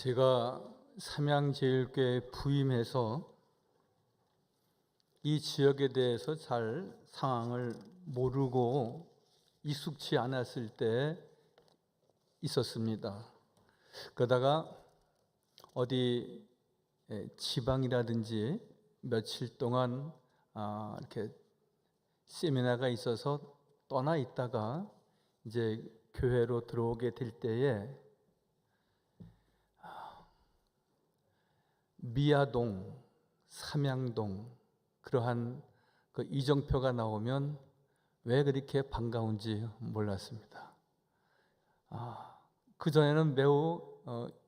제가 삼양제일교회 부임해서 이 지역에 대해서 잘 상황을 모르고 익숙치 않았을 때 있었습니다. 그러다가 어디 지방이라든지 며칠 동안 이렇게 세미나가 있어서 떠나 있다가 이제 교회로 들어오게 될 때에 미아동, 삼양동 그러한 그 이정표가 나오면 왜 그렇게 반가운지 몰랐습니다. 그전에는 매우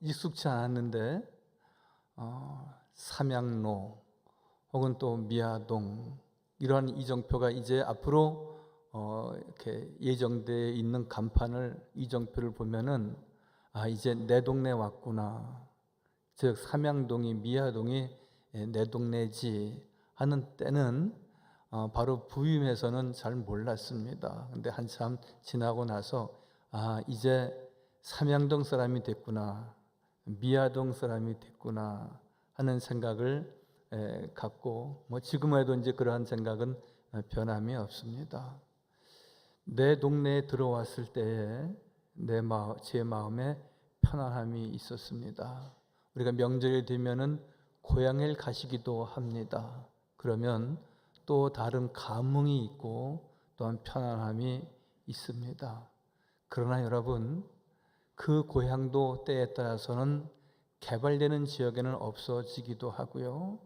익숙치 않았는데 삼양로 혹은 또 미아동 이러한 이정표가 이제 앞으로 이렇게 예정되어 있는 간판을 이정표를 보면은 이제 내 동네 왔구나. 즉 삼양동이 미아동이 내 동네지 하는 때는 바로 부임해서는 잘 몰랐습니다. 근데 한참 지나고 나서 이제 삼양동 사람이 됐구나, 미아동 사람이 됐구나 하는 생각을 갖고 지금에도 이제 그러한 생각은 변함이 없습니다. 내 동네에 들어왔을 때에 제 마음에 편안함이 있었습니다. 우리가 명절이 되면은 고향을 가시기도 합니다. 그러면 또 다른 감흥이 있고 또한 편안함이 있습니다. 그러나 여러분, 그 고향도 때에 따라서는 개발되는 지역에는 없어지기도 하고요.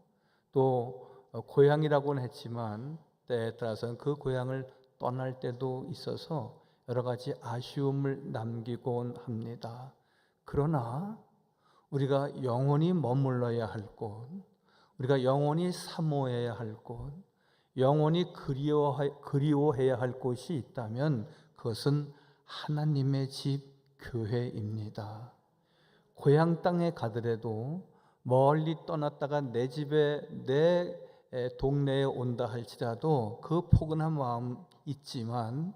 또 고향이라고는 했지만 때에 따라서는 그 고향을 떠날 때도 있어서 여러 가지 아쉬움을 남기곤 합니다. 그러나 우리가 영원히 머물러야 할 곳, 우리가 영원히 사모해야 할 곳, 영원히 그리워해야 할 곳이 있다면 그것은 하나님의 집 교회입니다. 고향 땅에 가더라도 멀리 떠났다가 내 집에 내 동네에 온다 할지라도 그 포근한 마음 있지만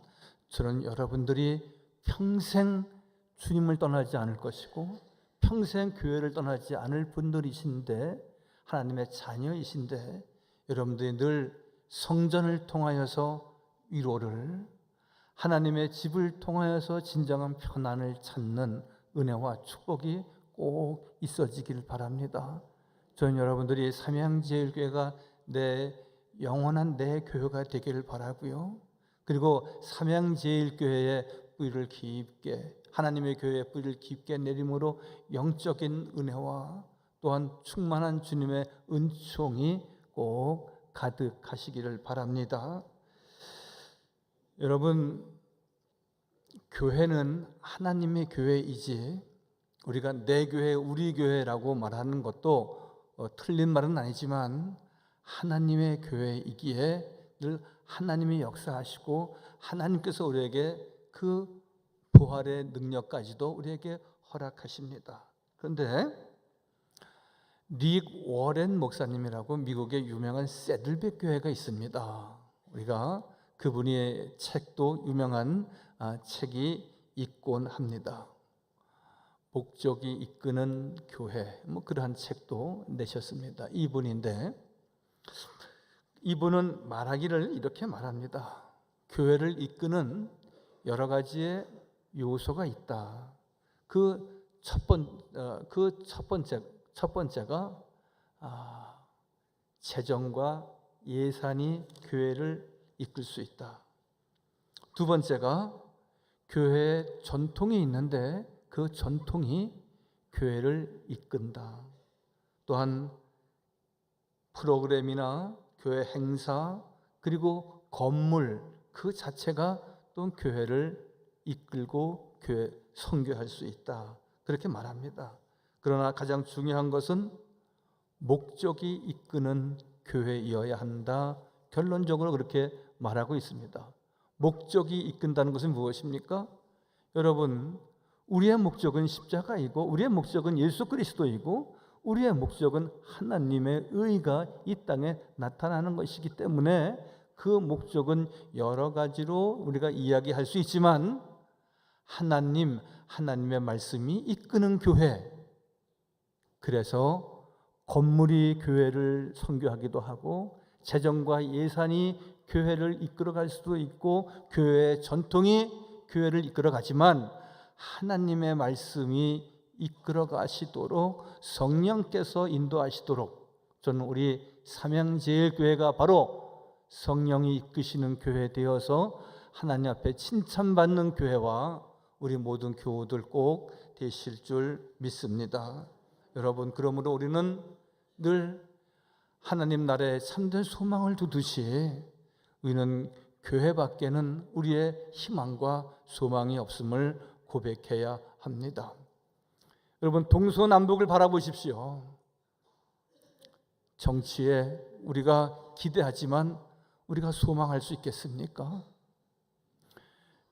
저는 여러분들이 평생 주님을 떠나지 않을 것이고 평생 교회를 떠나지 않을 분들이신데 하나님의 자녀이신데 여러분들이 늘 성전을 통하여서 위로를 하나님의 집을 통하여서 진정한 편안을 찾는 은혜와 축복이 꼭 있어지길 바랍니다. 저는 여러분들이 삼양제일교회가 내 영원한 내 교회가 되기를 바라고요. 그리고 삼양제일교회의 뿌리를 깊게 하나님의 교회의 뿌리를 깊게 내림으로 영적인 은혜와 또한 충만한 주님의 은총이 꼭 가득하시기를 바랍니다. 여러분, 교회는 하나님의 교회이지 우리가 내 교회, 우리 교회라고 말하는 것도 틀린 말은 아니지만 하나님의 교회이기에 늘 하나님이 역사하시고 하나님께서 우리에게 그 부활의 능력까지도 우리에게 허락하십니다. 그런데 릭 워렌 목사님이라고 미국의 유명한 새들백 교회가 있습니다. 우리가 그분의 책도 유명한 책이 있곤 합니다. 목적이 이끄는 교회 그러한 책도 내셨습니다. 이분인데 이분은 말하기를 이렇게 말합니다. 교회를 이끄는 여러 가지의 요소가 있다. 그 첫 번째가 재정과 예산이 교회를 이끌 수 있다. 두 번째가 교회의 전통이 있는데 그 전통이 교회를 이끈다. 또한 프로그램이나 교회 행사 그리고 건물 그 자체가 또 교회를 이끌고 교회 선교할 수 있다. 그렇게 말합니다. 그러나 가장 중요한 것은 목적이 이끄는 교회이어야 한다. 결론적으로 그렇게 말하고 있습니다. 목적이 이끈다는 것은 무엇입니까? 여러분, 우리의 목적은 십자가이고 우리의 목적은 예수 그리스도이고 우리의 목적은 하나님의 의가 이 땅에 나타나는 것이기 때문에 그 목적은 여러 가지로 우리가 이야기할 수 있지만 하나님의 말씀이 이끄는 교회, 그래서 건물이 교회를 선교하기도 하고 재정과 예산이 교회를 이끌어갈 수도 있고 교회의 전통이 교회를 이끌어가지만 하나님의 말씀이 이끌어가시도록 성령께서 인도하시도록 저는 우리 삼양제일교회가 바로 성령이 이끄시는 교회 되어서 하나님 앞에 칭찬받는 교회와 우리 모든 교우들 꼭 되실 줄 믿습니다. 여러분, 그러므로 우리는 늘 하나님 나라에 참된 소망을 두듯이 우리는 교회 밖에는 우리의 희망과 소망이 없음을 고백해야 합니다. 여러분, 동서남북을 바라보십시오. 정치에 우리가 기대하지만 우리가 소망할 수 있겠습니까?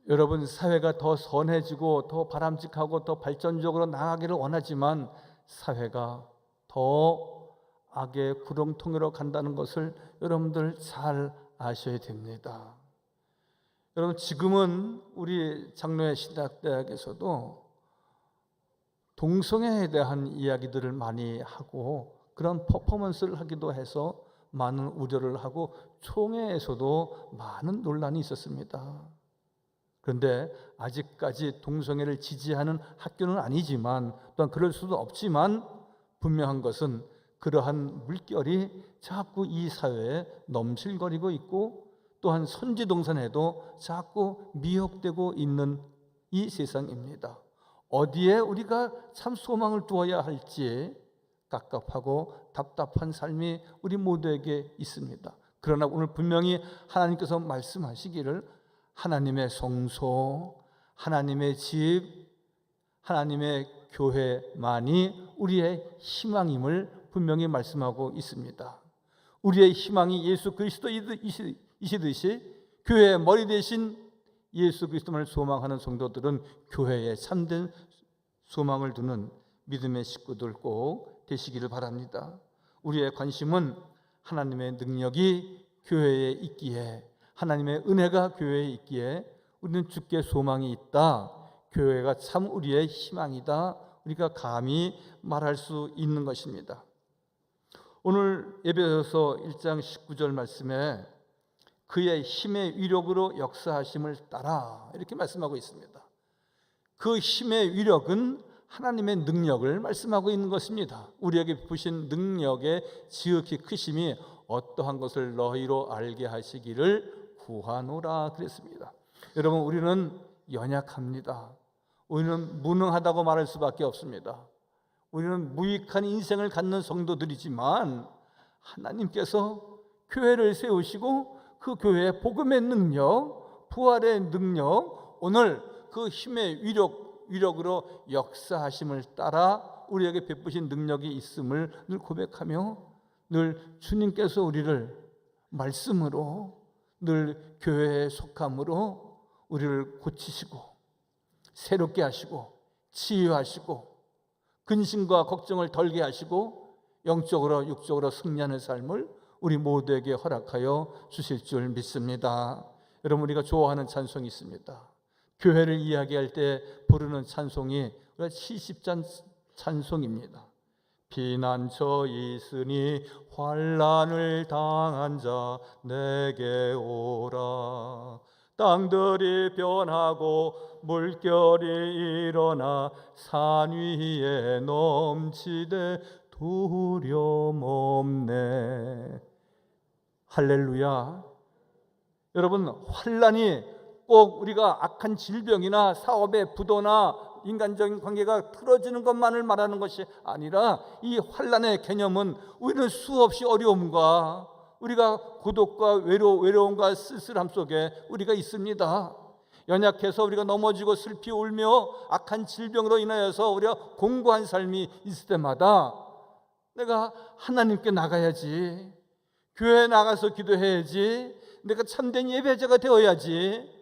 여러분, 사회가 더 선해지고 더 바람직하고 더 발전적으로 나아가기를 원하지만 사회가 더 악의 구렁텅이로 간다는 것을 여러분들 잘 아셔야 됩니다. 여러분, 지금은 우리 장로회 신학대학에서도 동성애에 대한 이야기들을 많이 하고 그런 퍼포먼스를 하기도 해서 많은 우려를 하고 총회에서도 많은 논란이 있었습니다. 그런데 아직까지 동성애를 지지하는 학교는 아니지만 또한 그럴 수도 없지만 분명한 것은 그러한 물결이 자꾸 이 사회에 넘실거리고 있고 또한 선지동산에도 자꾸 미혹되고 있는 이 세상입니다. 어디에 우리가 참 소망을 두어야 할지 갑갑하고 답답한 삶이 우리 모두에게 있습니다. 그러나 오늘 분명히 하나님께서 말씀하시기를 하나님의 성소, 하나님의 집, 하나님의 교회만이 우리의 희망임을 분명히 말씀하고 있습니다. 우리의 희망이 예수 그리스도이시듯이 교회의 머리 대신 예수 그리스도를 소망하는 성도들은 교회에 참된 소망을 두는 믿음의 식구들 꼭 되시기를 바랍니다. 우리의 관심은 하나님의 능력이 교회에 있기에, 하나님의 은혜가 교회에 있기에 우리는 주께 소망이 있다, 교회가 참 우리의 희망이다, 우리가 감히 말할 수 있는 것입니다. 오늘 에베소서 1장 19절 말씀에 그의 힘의 위력으로 역사하심을 따라 이렇게 말씀하고 있습니다. 그 힘의 위력은 하나님의 능력을 말씀하고 있는 것입니다. 우리에게 베푸신 능력의 지극히 크심이 어떠한 것을 너희로 알게 하시기를 구하노라 그랬습니다. 여러분, 우리는 연약합니다. 우리는 무능하다고 말할 수밖에 없습니다. 우리는 무익한 인생을 갖는 성도들이지만 하나님께서 교회를 세우시고 그 교회의 복음의 능력, 부활의 능력, 오늘 그 힘의 위력으로 역사하심을 따라 우리에게 베푸신 능력이 있음을 늘 고백하며 늘 주님께서 우리를 말씀으로 늘 교회에 속함으로 우리를 고치시고 새롭게 하시고 치유하시고 근심과 걱정을 덜게 하시고 영적으로 육적으로 승리하는 삶을 우리 모두에게 허락하여 주실 줄 믿습니다. 여러분, 우리가 좋아하는 찬송이 있습니다. 교회를 이야기할 때 부르는 찬송이 70장 찬송입니다. 피난처 있으니 환난을 당한 자 내게 오라. 땅들이 변하고 물결이 일어나 산 위에 넘치되 두려움 없네. 할렐루야. 여러분, 환난이 꼭 우리가 악한 질병이나 사업의 부도나 인간적인 관계가 틀어지는 것만을 말하는 것이 아니라 이 환난의 개념은 우리는 수없이 어려움과 우리가 고독과 외로움과 쓸쓸함 속에 우리가 있습니다. 연약해서 우리가 넘어지고 슬피 울며 악한 질병으로 인하여서 우리가 공고한 삶이 있을 때마다 내가 하나님께 나가야지, 교회에 나가서 기도해야지, 내가 참된 예배자가 되어야지,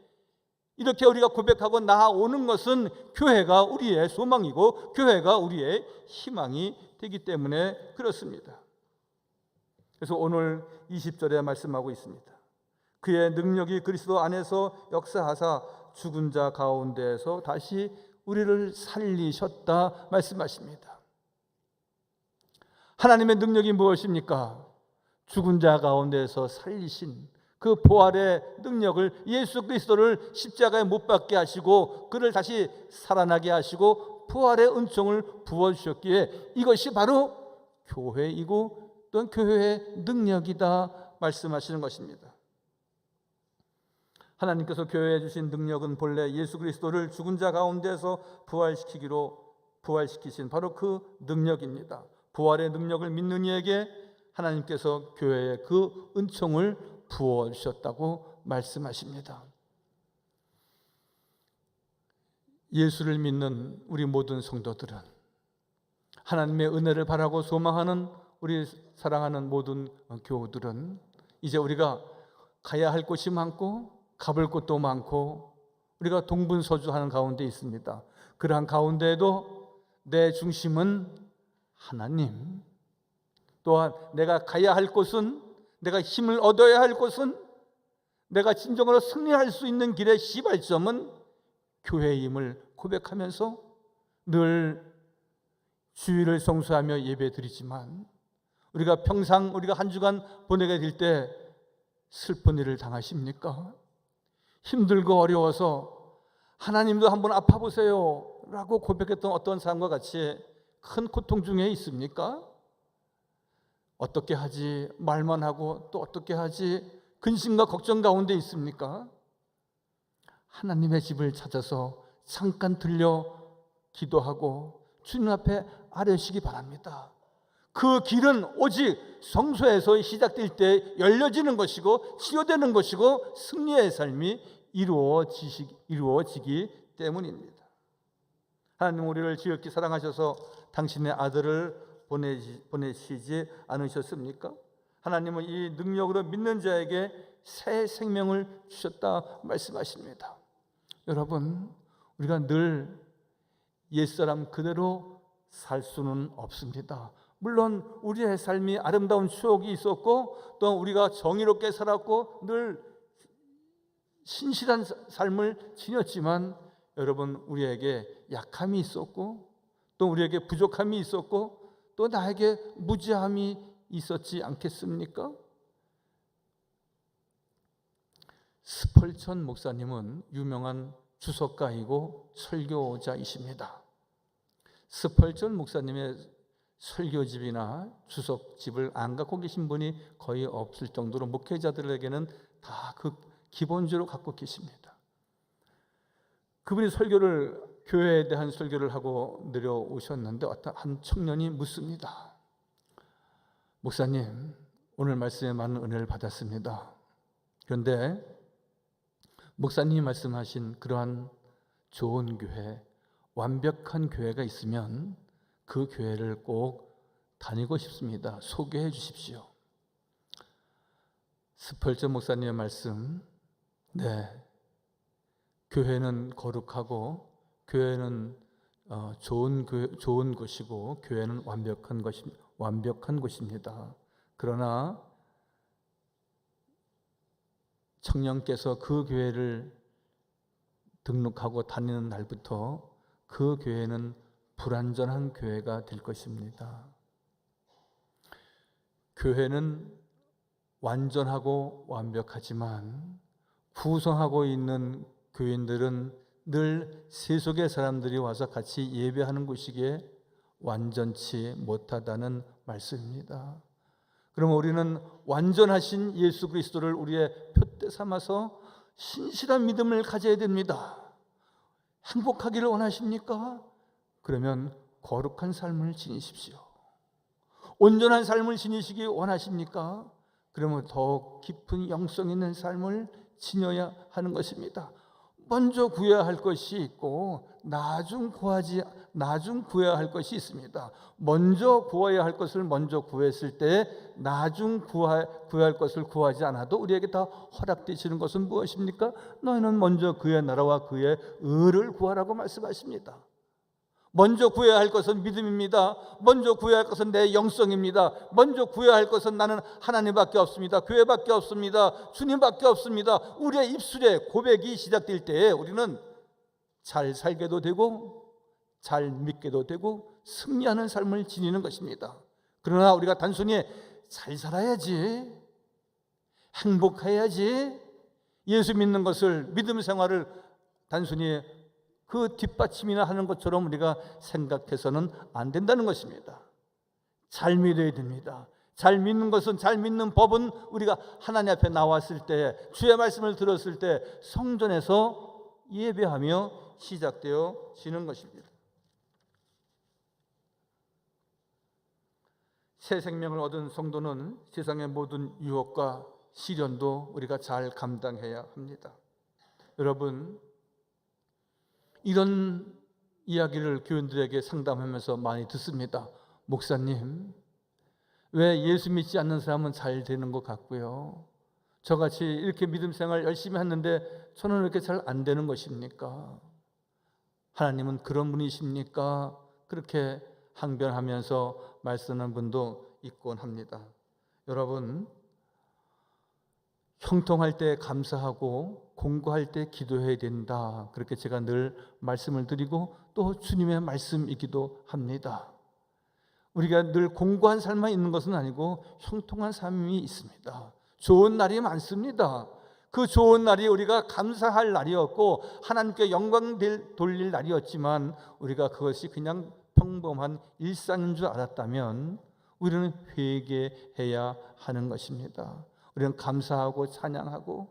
이렇게 우리가 고백하고 나아오는 것은 교회가 우리의 소망이고 교회가 우리의 희망이 되기 때문에 그렇습니다. 그래서 오늘 20절에 말씀하고 있습니다. 그의 능력이 그리스도 안에서 역사하사 죽은 자 가운데에서 다시 우리를 살리셨다 말씀하십니다. 하나님의 능력이 무엇입니까? 죽은 자 가운데서 살리신 그 부활의 능력을, 예수 그리스도를 십자가에 못 박게 하시고 그를 다시 살아나게 하시고 부활의 은총을 부어주셨기에 이것이 바로 교회이고 또 교회의 능력이다 말씀하시는 것입니다. 하나님께서 교회에 주신 능력은 본래 예수 그리스도를 죽은 자 가운데서 부활시키신 바로 그 능력입니다. 부활의 능력을 믿는 이에게 하나님께서 교회에 그 은총을 부어주셨다고 말씀하십니다. 예수를 믿는 우리 모든 성도들은, 하나님의 은혜를 바라고 소망하는 우리 사랑하는 모든 교우들은 이제 우리가 가야 할 곳이 많고 가볼 곳도 많고 우리가 동분서주하는 가운데 있습니다. 그러한 가운데에도 내 중심은 하나님, 또한 내가 가야 할 곳은, 내가 힘을 얻어야 할 곳은, 내가 진정으로 승리할 수 있는 길의 시발점은 교회임을 고백하면서 늘 주일을 성수하며 예배드리지만 우리가 평상 우리가 한 주간 보내게 될 때 슬픈 일을 당하십니까? 힘들고 어려워서 하나님도 한번 아파보세요 라고 고백했던 어떤 사람과 같이 큰 고통 중에 있습니까? 어떻게 하지? 말만 하고 또 어떻게 하지? 근심과 걱정 가운데 있습니까? 하나님의 집을 찾아서 잠깐 들려 기도하고 주님 앞에 아뢰시기 바랍니다. 그 길은 오직 성소에서 시작될 때 열려지는 것이고 치유되는 것이고 승리의 삶이 이루어지기 때문입니다. 하나님 우리를 지극히 사랑하셔서 당신의 아들을 보내시지 않으셨습니까? 하나님은 이 능력으로 믿는 자에게 새 생명을 주셨다 말씀하십니다. 여러분, 우리가 늘 옛사람 그대로 살 수는 없습니다. 물론 우리의 삶이 아름다운 추억이 있었고 또 우리가 정의롭게 살았고 늘 신실한 삶을 지녔지만 여러분, 우리에게 약함이 있었고 또 우리에게 부족함이 있었고 또 나에게 무지함이 있었지 않겠습니까? 스펄전 목사님은 유명한 주석가이고 설교자이십니다. 스펄전 목사님의 설교집이나 주석집을 안 갖고 계신 분이 거의 없을 정도로 목회자들에게는 다 그 기본적으로 갖고 계십니다. 그분이 교회에 대한 설교를 하고 내려오셨는데 어떤 한 청년이 묻습니다. 목사님, 오늘 말씀에 많은 은혜를 받았습니다. 그런데 목사님이 말씀하신 그러한 좋은 교회, 완벽한 교회가 있으면 그 교회를 꼭 다니고 싶습니다. 소개해 주십시오. 스펄전 목사님의 말씀, 네, 교회는 거룩하고 교회는 좋은 곳이고 교회는 완벽한 곳입니다. 그러나 청년께서 그 교회를 등록하고 다니는 날부터 그 교회는 불완전한 교회가 될 것입니다. 교회는 완전하고 완벽하지만 구성하고 있는 교인들은 늘 세속의 사람들이 와서 같이 예배하는 곳이기에 완전치 못하다는 말씀입니다. 그럼 우리는 완전하신 예수 그리스도를 우리의 표대 삼아서 신실한 믿음을 가져야 됩니다. 행복하기를 원하십니까? 그러면 거룩한 삶을 지니십시오. 온전한 삶을 지니시기 원하십니까? 그러면 더 깊은 영성 있는 삶을 지녀야 하는 것입니다. 먼저 구해야 할 것이 있고 나중 구해야 할 것이 있습니다. 먼저 구해야 할 것을 먼저 구했을 때 나중 구할 것을 구하지 않아도 우리에게 다 허락되시는 것은 무엇입니까? 너희는 먼저 그의 나라와 그의 의를 구하라고 말씀하십니다. 먼저 구해야 할 것은 믿음입니다. 먼저 구해야 할 것은 내 영성입니다. 먼저 구해야 할 것은 나는 하나님밖에 없습니다. 교회밖에 없습니다. 주님밖에 없습니다. 우리의 입술에 고백이 시작될 때에 우리는 잘 살게도 되고 잘 믿게도 되고 승리하는 삶을 지니는 것입니다. 그러나 우리가 단순히 잘 살아야지, 행복해야지, 예수 믿는 것을, 믿음 생활을 단순히 그 뒷받침이나 하는 것처럼 우리가 생각해서는 안 된다는 것입니다. 잘 믿어야 됩니다. 잘 믿는 것은, 잘 믿는 법은 우리가 하나님 앞에 나왔을 때, 주의 말씀을 들었을 때 성전에서 예배하며 시작되어지는 것입니다. 새 생명을 얻은 성도는 세상의 모든 유혹과 시련도 우리가 잘 감당해야 합니다. 여러분, 이런 이야기를 교인들에게 상담하면서 많이 듣습니다. 목사님, 왜 예수 믿지 않는 사람은 잘 되는 것 같고요, 저같이 이렇게 믿음 생활 열심히 했는데 저는 이렇게 잘 안 되는 것입니까? 하나님은 그런 분이십니까? 그렇게 항변하면서 말씀하는 분도 있곤 합니다. 여러분, 형통할 때 감사하고 공고할 때 기도해야 된다, 그렇게 제가 늘 말씀을 드리고 또 주님의 말씀이기도 합니다. 우리가 늘 공고한 삶만 있는 것은 아니고 형통한 삶이 있습니다. 좋은 날이 많습니다. 그 좋은 날이 우리가 감사할 날이었고 하나님께 영광 돌릴 날이었지만 우리가 그것이 그냥 평범한 일상인 줄 알았다면 우리는 회개해야 하는 것입니다. 우리는 감사하고 찬양하고,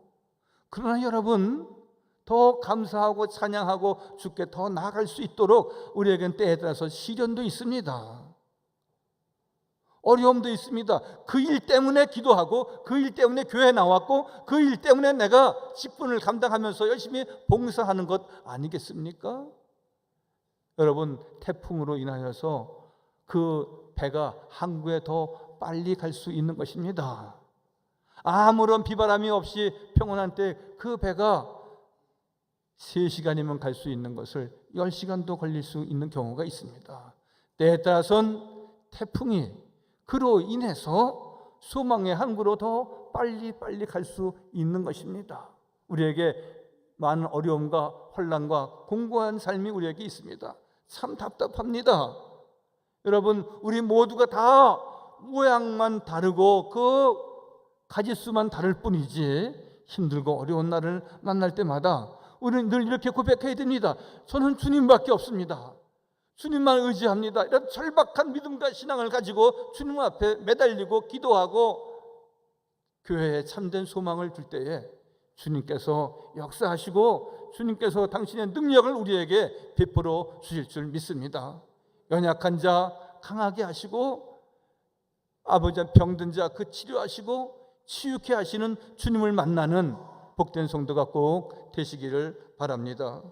그러나 여러분, 더 감사하고 찬양하고 주께 더 나아갈 수 있도록 우리에겐 때에 따라서 시련도 있습니다. 어려움도 있습니다. 그 일 때문에 기도하고, 그 일 때문에 교회에 나왔고, 그 일 때문에 내가 직분을 감당하면서 열심히 봉사하는 것 아니겠습니까? 여러분, 태풍으로 인하여서 그 배가 항구에 더 빨리 갈 수 있는 것입니다. 아무런 비바람이 없이 평온한 때 그 배가 3시간이면 갈 수 있는 것을 10시간도 걸릴 수 있는 경우가 있습니다. 때에 따라서는 태풍이 그로 인해서 소망의 항구로 더 빨리 갈 수 있는 것입니다. 우리에게 많은 어려움과 혼란과 공고한 삶이 우리에게 있습니다. 참 답답합니다. 여러분, 우리 모두가 다 모양만 다르고 그 가짓수만 다를 뿐이지 힘들고 어려운 날을 만날 때마다 우리는 늘 이렇게 고백해야 됩니다. 저는 주님밖에 없습니다. 주님만 의지합니다. 이런 절박한 믿음과 신앙을 가지고 주님 앞에 매달리고 기도하고 교회에 참된 소망을 둘 때에 주님께서 역사하시고 주님께서 당신의 능력을 우리에게 베풀어 주실 줄 믿습니다. 연약한 자 강하게 하시고, 아버지 병든 자 그 치료하시고 치유케 하시는 주님을 만나는 복된 성도가 꼭 되시기를 바랍니다.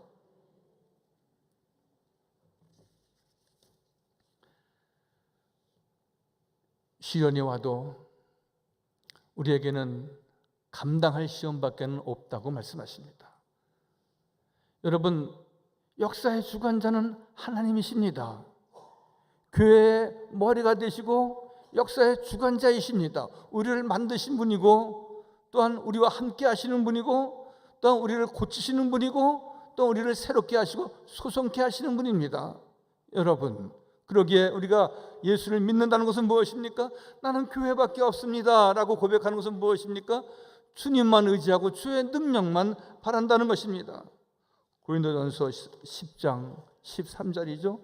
시련이 와도 우리에게는 감당할 시험밖에 없다고 말씀하십니다. 여러분, 역사의 주관자는 하나님이십니다. 교회의 머리가 되시고 역사의 주관자이십니다. 우리를 만드신 분이고, 또한 우리와 함께 하시는 분이고, 또한 우리를 고치시는 분이고, 또 우리를 새롭게 하시고 소성케 하시는 분입니다. 여러분, 그러기에 우리가 예수를 믿는다는 것은 무엇입니까? 나는 교회밖에 없습니다 라고 고백하는 것은 무엇입니까? 주님만 의지하고 주의 능력만 바란다는 것입니다. 고린도전서 10장 13절이죠.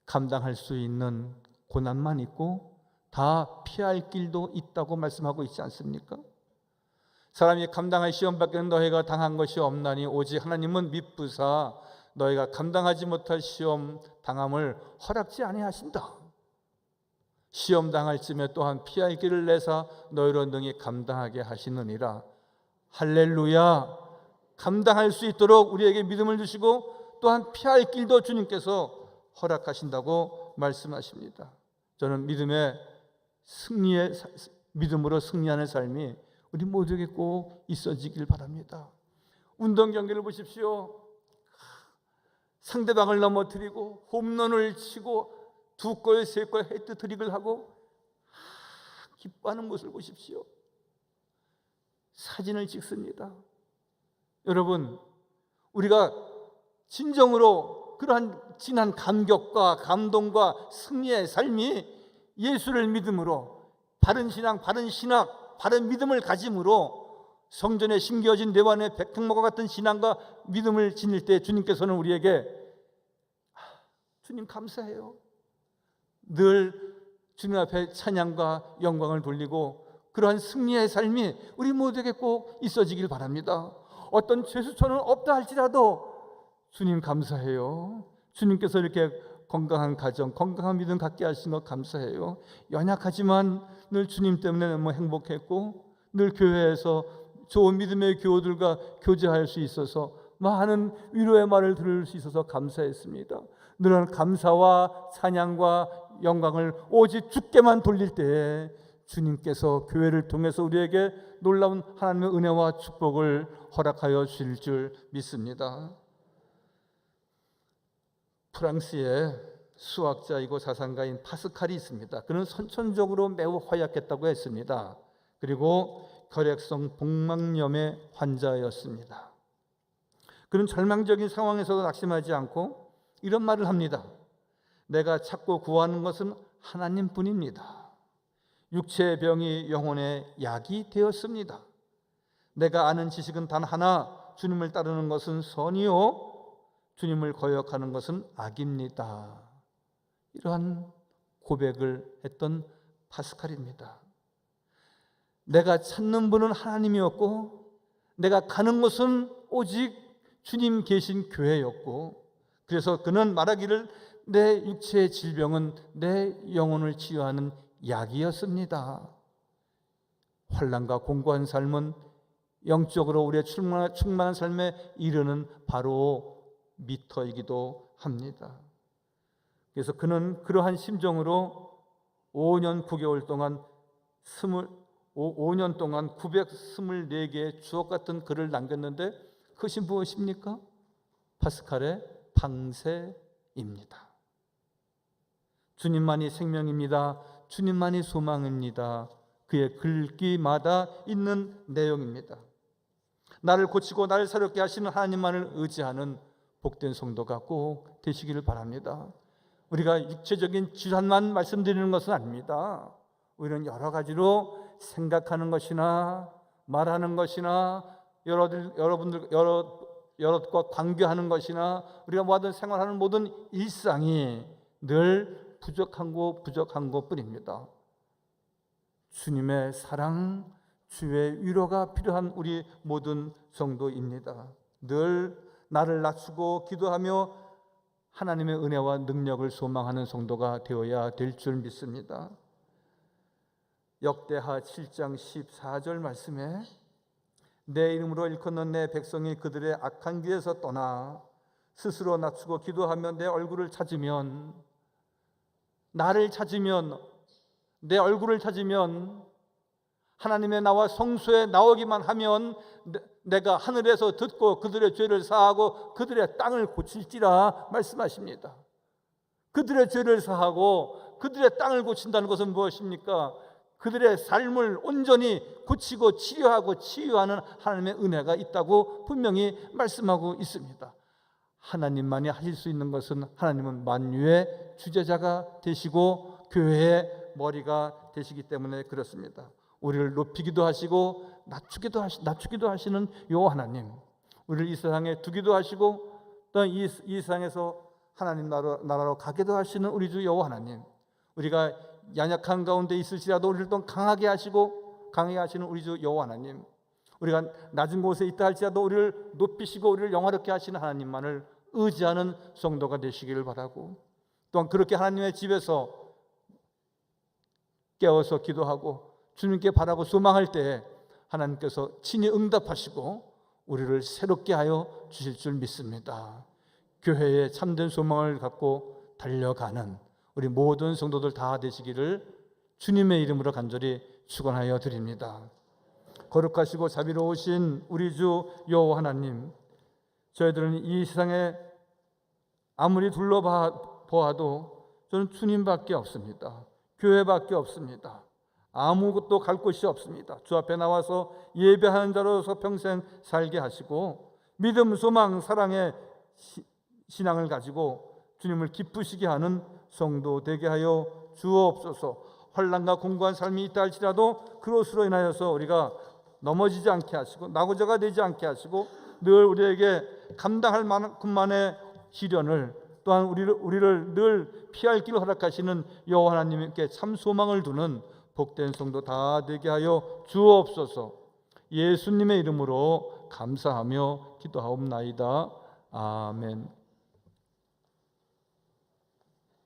감당할 수 있는 고난만 있고 다 피할 길도 있다고 말씀하고 있지 않습니까? 사람이 감당할 시험밖에 너희가 당한 것이 없나니 오직 하나님은 미쁘사 너희가 감당하지 못할 시험 당함을 허락지 아니하신다. 시험 당할 쯤에 또한 피할 길을 내사 너희로 능히 감당하게 하시느니라. 할렐루야. 감당할 수 있도록 우리에게 믿음을 주시고 또한 피할 길도 주님께서 허락하신다고 말씀하십니다. 저는 믿음으로 승리하는 삶이 우리 모두에게 꼭 있어지길 바랍니다. 운동 경기를 보십시오. 상대방을 넘어뜨리고 홈런을 치고 2골, 3골 헤트트릭을 하고 기뻐하는 모습을 보십시오. 사진을 찍습니다. 여러분, 우리가 진정으로 그러한 진한 감격과 감동과 승리의 삶이 예수를 믿음으로 바른 신앙, 바른 신학, 바른 믿음을 가짐으로 성전에 심겨진 뇌관의 백향목과 같은 신앙과 믿음을 지닐 때 주님께서는 우리에게 주님 감사해요. 늘 주님 앞에 찬양과 영광을 돌리고 그러한 승리의 삶이 우리 모두에게 꼭 있어지길 바랍니다. 어떤 죄수처는 없다 할지라도 주님 감사해요. 주님께서 이렇게 건강한 가정, 건강한 믿음 갖게 하신 것 감사해요. 연약하지만 늘 주님 때문에 너무 행복했고 늘 교회에서 좋은 믿음의 교우들과 교제할 수 있어서 많은 위로의 말을 들을 수 있어서 감사했습니다. 늘 감사와 찬양과 영광을 오직 주께만 돌릴 때에 주님께서 교회를 통해서 우리에게 놀라운 하나님의 은혜와 축복을 허락하여 주실 줄 믿습니다. 프랑스에 수학자이고 사상가인 파스칼이 있습니다. 그는 선천적으로 매우 허약했다고 했습니다. 그리고 결핵성 복막염의 환자였습니다. 그는 절망적인 상황에서도 낙심하지 않고 이런 말을 합니다. 내가 찾고 구하는 것은 하나님뿐입니다. 육체의 병이 영혼의 약이 되었습니다. 내가 아는 지식은 단 하나, 주님을 따르는 것은 선이요 주님을 거역하는 것은 악입니다. 이러한 고백을 했던 파스칼입니다. 내가 찾는 분은 하나님이었고 내가 가는 곳은 오직 주님 계신 교회였고 그래서 그는 말하기를 내 육체의 질병은 내 영혼을 치유하는 약이었습니다. 환난과 공고한 삶은 영적으로 우리의 충만한 삶에 이르는 바로 미터이기도 합니다. 그래서 그는 그러한 심정으로 5년 9개월 동안 5년 동안 924개의 주옥 같은 글을 남겼는데 그것이 무엇입니까? 파스칼의 방세입니다. 주님만이 생명입니다. 주님만이 소망입니다. 그의 글귀마다 있는 내용입니다. 나를 고치고 나를 새롭게 하시는 하나님만을 의지하는 복된 성도가 꼭 되시기를 바랍니다. 우리가 육체적인 질환만 말씀드리는 것은 아닙니다. 우리는 여러 가지로 생각하는 것이나 말하는 것이나 여럿과 관계하는 것이나 우리가 모든 생활하는 모든 일상이 늘 부족한 것뿐입니다. 주님의 사랑, 주의 위로가 필요한 우리 모든 성도입니다. 늘 나를 낮추고 기도하며 하나님의 은혜와 능력을 소망하는 성도가 되어야 될 줄 믿습니다. 역대하 7장 14절 말씀에 내 이름으로 일컫는 내 백성이 그들의 악한 길에서 떠나 스스로 낮추고 기도하며 내 얼굴을 찾으면 나를 찾으면 내 얼굴을 찾으면 하나님의 나와 성소에 나오기만 하면 내가 하늘에서 듣고 그들의 죄를 사하고 그들의 땅을 고칠지라 말씀하십니다. 그들의 죄를 사하고 그들의 땅을 고친다는 것은 무엇입니까? 그들의 삶을 온전히 고치고 치료하고 치유하는 하나님의 은혜가 있다고 분명히 말씀하고 있습니다. 하나님만이 하실 수 있는 것은 하나님은 만유의 주재자가 되시고 교회의 머리가 되시기 때문에 그렇습니다. 우리를 높이기도 하시고 낮추기도 하시는 요 하나님, 우리를 이 세상에 두기도 하시고 또 이 세상에서 하나님 나라로 가게도 하시는 우리 주 여호와 하나님, 우리가 연약한 가운데 있을지라도 우리를 또 강하게 하시는 우리 주 여호와 하나님, 우리가 낮은 곳에 있다 할지라도 우리를 높이시고 우리를 영화롭게 하시는 하나님만을 의지하는 성도가 되시기를 바라고, 또한 그렇게 하나님의 집에서 깨어서 기도하고 주님께 바라고 소망할 때에 하나님께서 친히 응답하시고 우리를 새롭게 하여 주실 줄 믿습니다. 교회에 참된 소망을 갖고 달려가는 우리 모든 성도들 다 되시기를 주님의 이름으로 간절히 축원하여 드립니다. 거룩하시고 자비로우신 우리 주 여호와 하나님, 저희들은 이 세상에 아무리 둘러보아도 저는 주님밖에 없습니다. 교회밖에 없습니다. 아무것도 갈 곳이 없습니다. 주 앞에 나와서 예배하는 자로서 평생 살게 하시고 믿음, 소망, 사랑의 신앙을 가지고 주님을 기쁘시게 하는 성도 되게 하여 주옵소서. 환난과 공고한 삶이 있다 할지라도 그것으로 인하여서 우리가 넘어지지 않게 하시고 낙오자가 되지 않게 하시고 늘 우리에게 감당할 만큼만의 시련을 또한 우리를 늘 피할 길을 허락하시는 여호와 하나님께 참 소망을 두는 복된 성도 다 되게 하여 주옵소서. 예수님의 이름으로 감사하며 기도하옵나이다. 아멘.